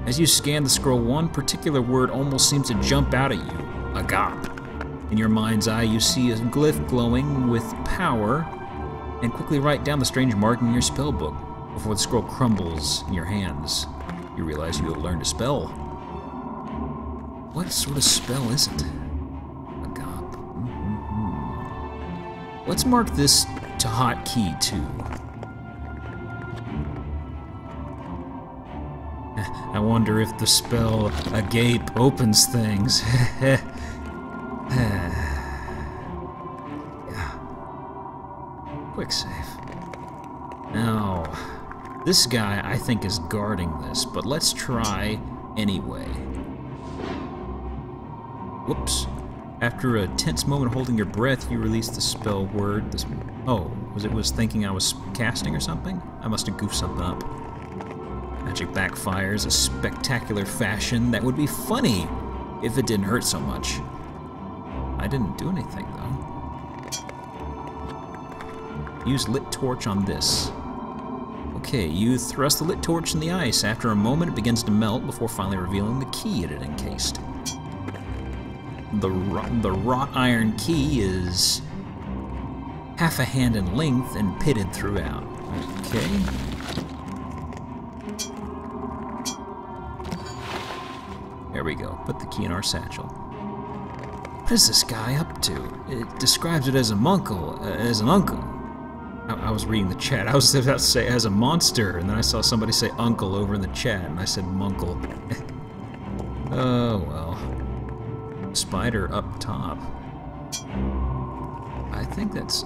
As you scan the scroll, one particular word almost seems to jump out at you. Agap. In your mind's eye, you see a glyph glowing with power, and quickly write down the strange marking in your spell book. Before the scroll crumbles in your hands, you realize you have learned a spell. What sort of spell is it? Agap. Let's mark this to hotkey 2. I wonder if the spell Agape opens things. Yeah. Quick save. Now, this guy I think is guarding this, but let's try anyway. Whoops. After a tense moment holding your breath, you release the spell word. Oh, was thinking I was casting or something? I must have goofed something up. Magic backfires a spectacular fashion that would be funny if it didn't hurt so much. I didn't do anything, though. Use lit torch on this. Okay, you thrust the lit torch in the ice. After a moment, it begins to melt before finally revealing the key it had encased. The wrought iron key is half a hand in length and pitted throughout. Okay. There we go. Put the key in our satchel. What is this guy up to? It describes it as a uncle. I was reading the chat. I was about to say as a monster, and then I saw somebody say uncle over in the chat, and I said munkle. Oh well. Spider up top. I think that's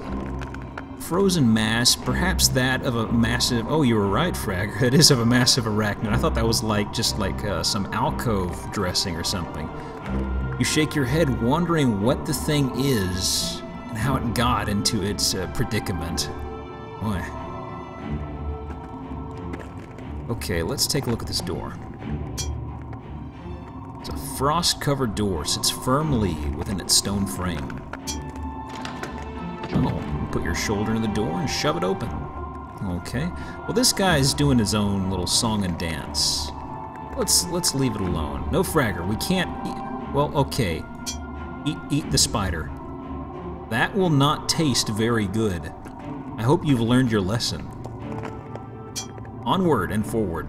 frozen mass, perhaps that of a massive... Oh, you were right, Fragger. It is of a massive arachnid. I thought that was just like some alcove dressing or something. You shake your head, wondering what the thing is and how it got into its predicament. Boy. Okay, let's take a look at this door. It's a frost-covered door, sits firmly within its stone frame. Oh. Put your shoulder in the door and shove it open. Okay. Well, this guy's doing his own little song and dance. Let's leave it alone. No, Fragger, we can't eat. Well, okay. Eat the spider. That will not taste very good. I hope you've learned your lesson. Onward and forward.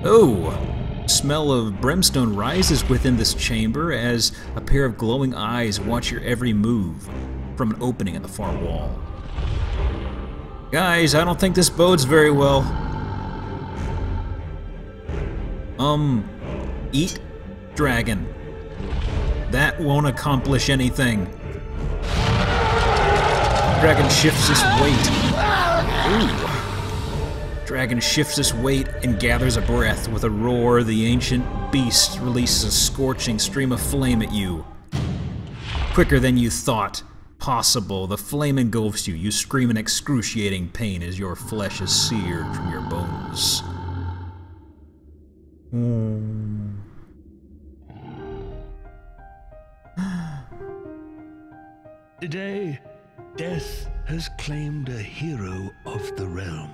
Oh! Smell of brimstone rises within this chamber as a pair of glowing eyes watch your every move from an opening in the far wall. Guys, I don't think this bodes very well. Eat dragon. That won't accomplish anything. Dragon shifts its weight. Ooh. Dragon shifts its weight and gathers a breath. With a roar, the ancient beast releases a scorching stream of flame at you. Quicker than you thought possible, the flame engulfs you. You scream in excruciating pain as your flesh is seared from your bones. Today, death has claimed a hero of the realm.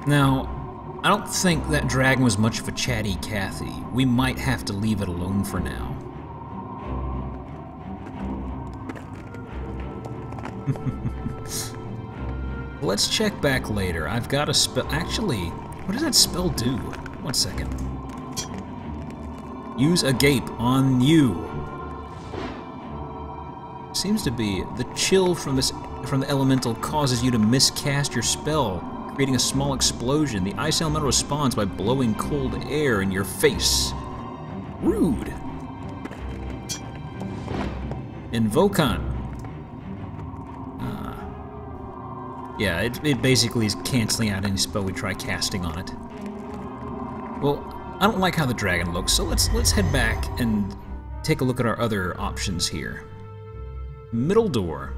Now, I don't think that dragon was much of a chatty Cathy. We might have to leave it alone for now. Let's check back later. I've got a spell. Actually, what does that spell do? 1 second. Use Agape on you. Seems to be the chill from the elemental causes you to miscast your spell, creating a small explosion. The ice elemental responds by blowing cold air in your face. Rude. Invokon. Yeah, it basically is canceling out any spell we try casting on it. Well, I don't like how the dragon looks, so let's head back and take a look at our other options here. Middle door.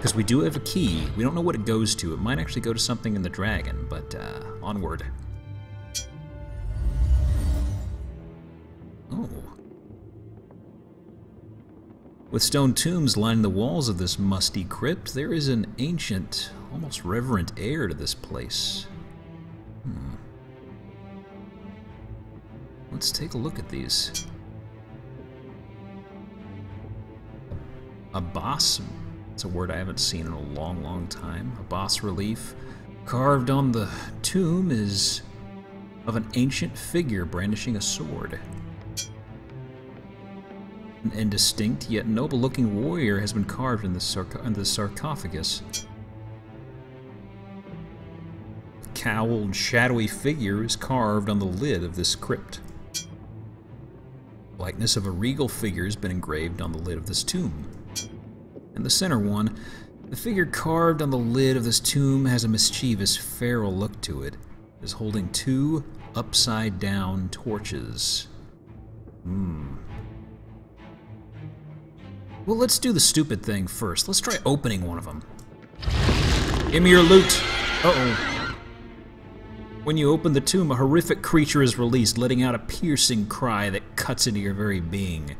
Because we do have a key. We don't know what it goes to. It might actually go to something in the dragon, but onward. Oh. With stone tombs lining the walls of this musty crypt, there is an ancient, almost reverent air to this place. Let's take a look at these. A boss? It's a word I haven't seen in a long, long time. A boss relief. Carved on the tomb is of an ancient figure brandishing a sword. An indistinct yet noble-looking warrior has been carved in the sarcophagus. A cowled, shadowy figure is carved on the lid of this crypt. The likeness of a regal figure has been engraved on the lid of this tomb. And the center one, the figure carved on the lid of this tomb has a mischievous, feral look to it. It is holding two upside-down torches. Well, let's do the stupid thing first. Let's try opening one of them. Give me your loot! Uh-oh. When you open the tomb, a horrific creature is released, letting out a piercing cry that cuts into your very being.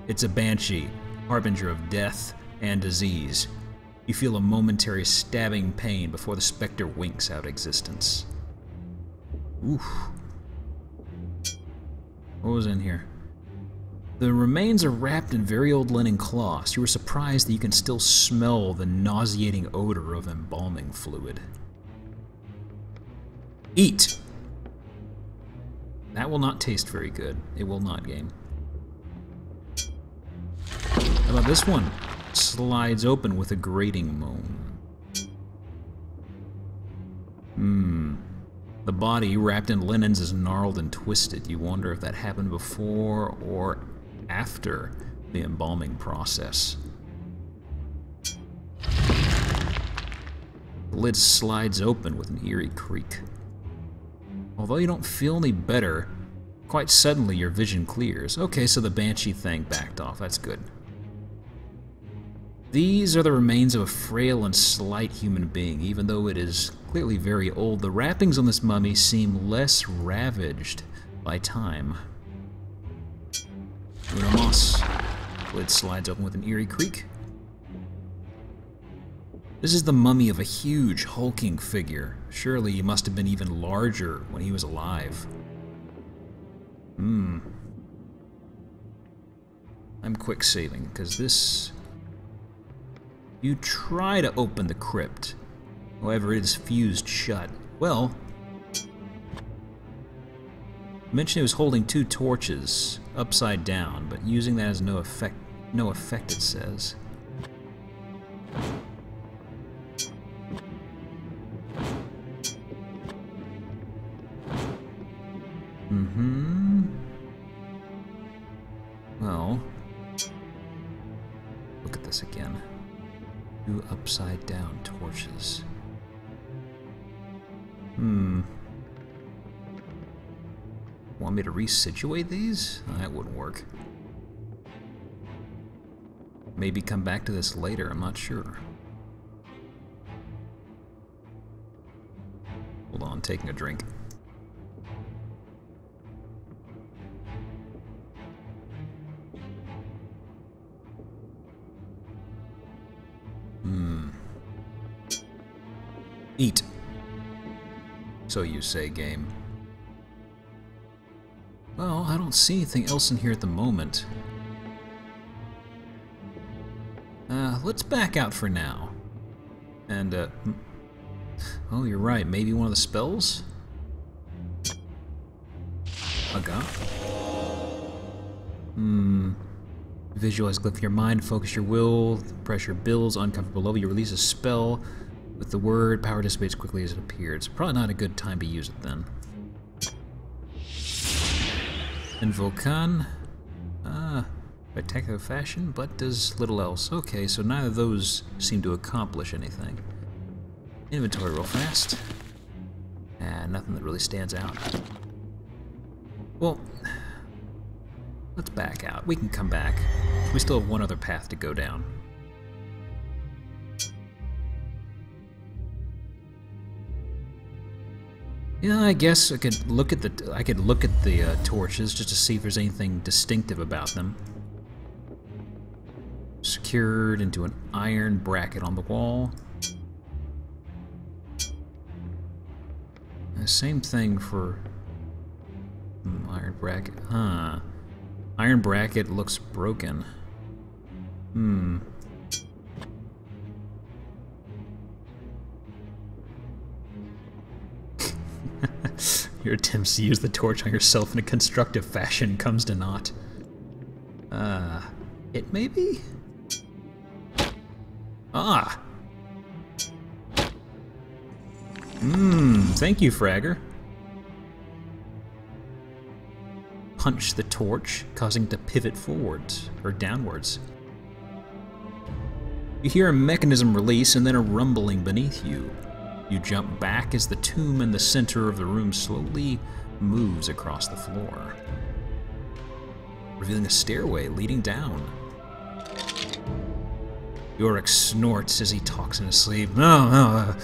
It's a banshee, harbinger of death and disease. You feel a momentary stabbing pain before the specter winks out existence. Oof. What was in here? The remains are wrapped in very old linen cloths. You are surprised that you can still smell the nauseating odor of embalming fluid. Eat! That will not taste very good. It will not, game. How about this one? Slides open with a grating moan. The body, wrapped in linens, is gnarled and twisted. You wonder if that happened before or after the embalming process. The lid slides open with an eerie creak. Although you don't feel any better, quite suddenly your vision clears. Okay, so the banshee thing backed off. That's good. These are the remains of a frail and slight human being. Even though it is clearly very old, the wrappings on this mummy seem less ravaged by time. Una moss. Lid slides open with an eerie creak. This is the mummy of a huge, hulking figure. Surely he must have been even larger when he was alive. I'm quick saving, because this... You try to open the crypt. However, it is fused shut. Well... mentioned it was holding two torches, upside down, but using that has no effect, it says. Well, look at this again. Two upside down torches. Want me to resituate these? That wouldn't work. Maybe come back to this later, I'm not sure. Hold on, taking a drink. Eat. So you say, game. Well, I don't see anything else in here at the moment. Let's back out for now. And, oh, you're right. Maybe one of the spells? Aga? Visualize, click your mind, focus your will, pressure builds, uncomfortable level. You release a spell with the word, power dissipates quickly as it appears. Probably not a good time to use it then. Invocan, spectacular fashion, but does little else. Okay, so neither of those seem to accomplish anything. Inventory real fast. Nothing that really stands out. Well, let's back out. We can come back. We still have one other path to go down. Yeah, I guess I could look at the torches just to see if there's anything distinctive about them. Secured into an iron bracket on the wall. The same thing for iron bracket. Huh. Iron bracket looks broken. Your attempts to use the torch on yourself in a constructive fashion comes to naught. It maybe? Ah! Thank you, Fragger. Punch the torch, causing it to pivot forwards, or downwards. You hear a mechanism release and then a rumbling beneath you. You jump back as the tomb in the center of the room slowly moves across the floor, revealing a stairway leading down. Yorick snorts as he talks in his sleep. Oh,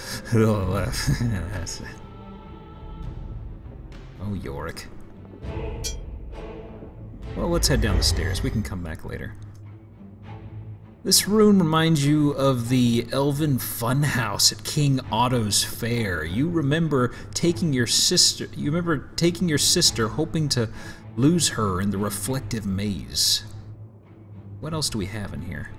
Yorick. Well, let's head down the stairs. We can come back later. This room reminds you of the Elven Funhouse at King Otto's Fair. You remember taking your sister. Hoping to lose her in the reflective maze. What else do we have in here?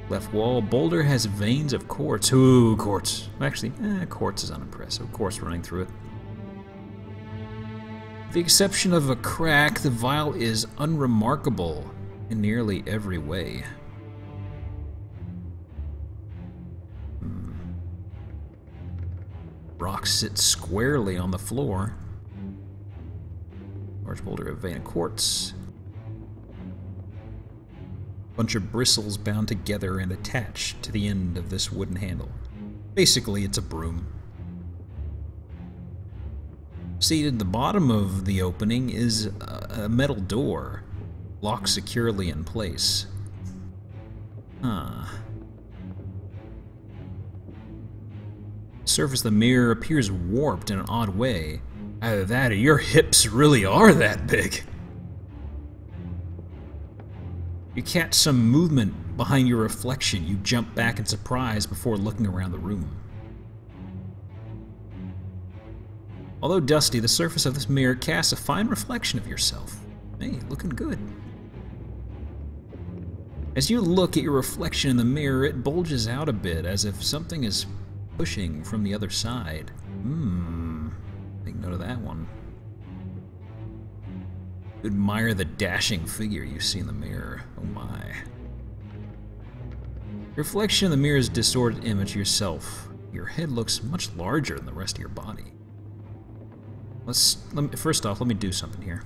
Left wall, boulder has veins of quartz. Ooh, quartz. Actually, quartz is unimpressive. Quartz running through it. With the exception of a crack, the vial is unremarkable in nearly every way. Rock sits squarely on the floor. Large boulder of vein of quartz. Bunch of bristles bound together and attached to the end of this wooden handle. Basically, it's a broom. Seated at the bottom of the opening is a metal door, locked securely in place. Huh. The surface of the mirror appears warped in an odd way. Either that or your hips really are that big. You catch some movement behind your reflection. You jump back in surprise before looking around the room. Although dusty, the surface of this mirror casts a fine reflection of yourself. Hey, looking good. As you look at your reflection in the mirror, it bulges out a bit, as if something is pushing from the other side. Take note of that one. You admire the dashing figure you see in the mirror. Oh my. Your reflection in the mirror is a distorted image of yourself. Your head looks much larger than the rest of your body. First off, let me do something here.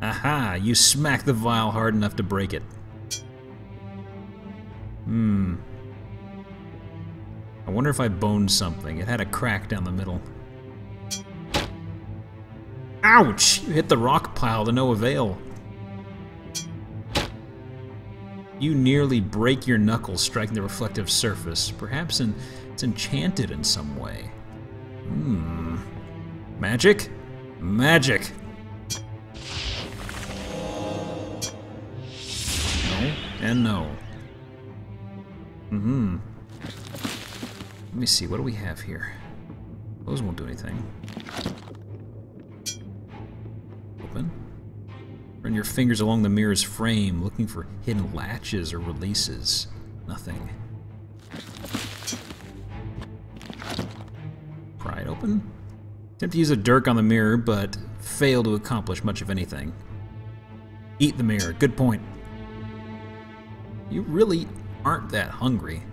Aha! You smack the vial hard enough to break it. I wonder if I boned something. It had a crack down the middle. Ouch! You hit the rock pile to no avail. You nearly break your knuckles striking the reflective surface. Perhaps it's enchanted in some way. Magic? Magic! No, and no. Let me see, what do we have here? Those won't do anything. Open. Run your fingers along the mirror's frame, looking for hidden latches or releases. Nothing. Pry it open. Attempt to use a dirk on the mirror, but fail to accomplish much of anything. Eat the mirror. Good point. You really aren't that hungry.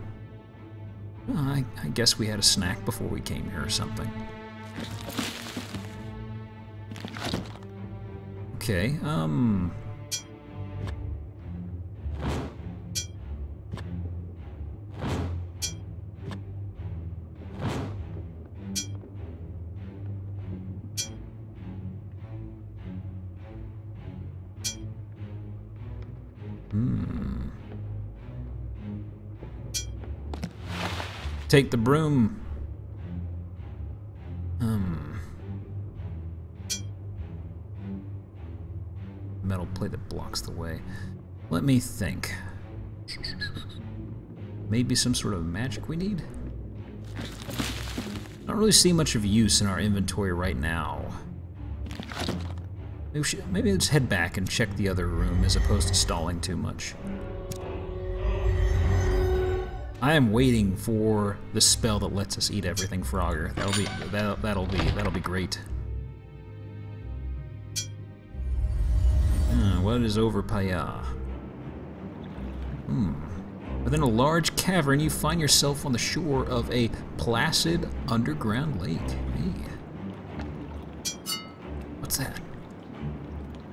Well, I guess we had a snack before we came here or something. Okay, take the broom. Metal plate that blocks the way. Let me think. Maybe some sort of magic we need? I don't really see much of use in our inventory right now. Maybe let's head back and check the other room as opposed to stalling too much. I am waiting for the spell that lets us eat everything, Frogger. That'll be great. What is over Paya? Within a large cavern, you find yourself on the shore of a placid underground lake. Hey. What's that?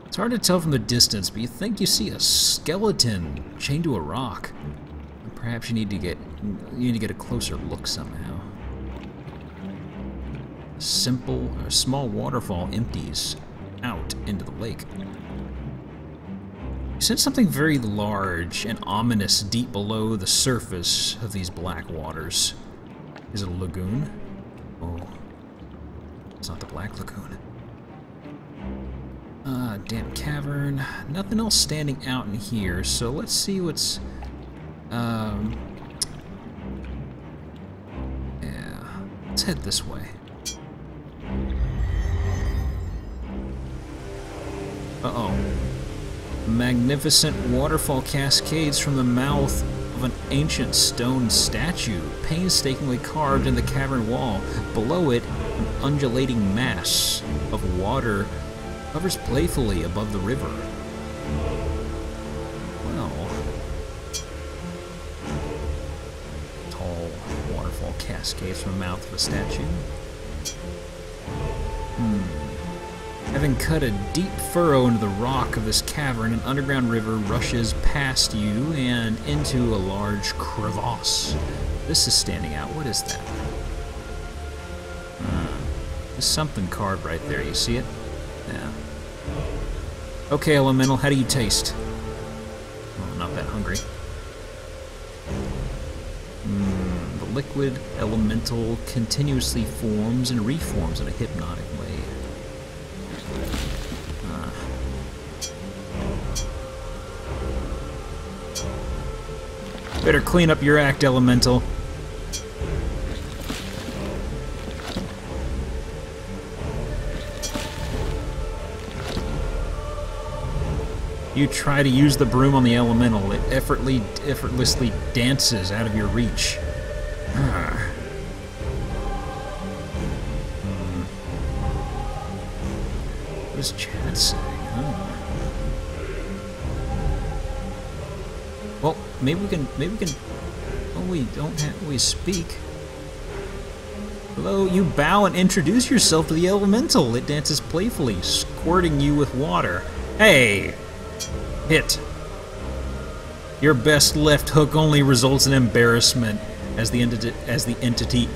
It's hard to tell from the distance, but you think you see a skeleton chained to a rock. Perhaps you need to get a closer look somehow. A small waterfall empties out into the lake. You sense something very large and ominous deep below the surface of these black waters. Is it a lagoon? Oh, it's not the Black Lagoon. Damp cavern. Nothing else standing out in here, so let's see what's... yeah, let's head this way. Uh-oh. Magnificent waterfall cascades from the mouth of an ancient stone statue, painstakingly carved in the cavern wall. Below it, an undulating mass of water hovers playfully above the river. Well, tall waterfall cascades from the mouth of a statue. Having cut a deep furrow into the rock of this cavern, an underground river rushes past you and into a large crevasse. This is standing out. What is that? There's something carved right there. You see it? Yeah. Okay, Elemental, how do you taste? Oh, not that hungry. The liquid elemental continuously forms and reforms in a hypnotic way. Better clean up your act, Elemental. You try to use the broom on the Elemental, it effortlessly dances out of your reach. What is Chad saying? Well, maybe we can, oh, we don't have, we speak. Hello, you bow and introduce yourself to the Elemental. It dances playfully, squirting you with water. Hey! Hit. Your best left hook only results in embarrassment as the entity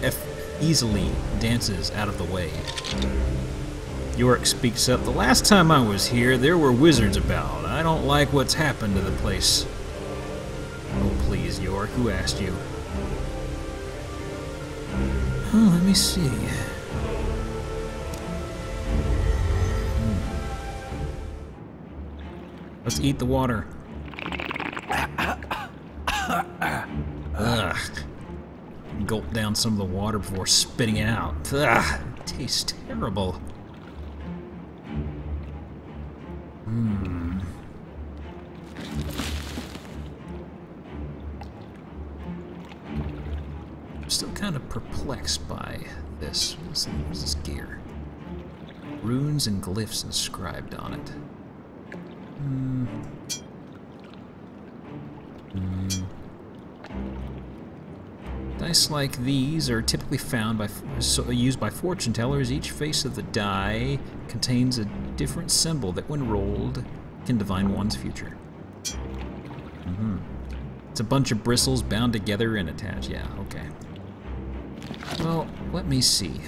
easily dances out of the way. York speaks up. The last time I was here, there were wizards about. I don't like what's happened to the place. Oh, please, York. Who asked you? Oh, let me see. Let's eat the water. Ugh. Gulp down some of the water before spitting it out. Ugh. It tastes terrible. I'm still kind of perplexed by this. What's this gear? Runes and glyphs inscribed on it. Dice like these are typically found used by fortune tellers. Each face of the die contains a different symbol that, when rolled, can divine one's future. It's a bunch of bristles bound together and attached. Yeah, okay. Well, let me see.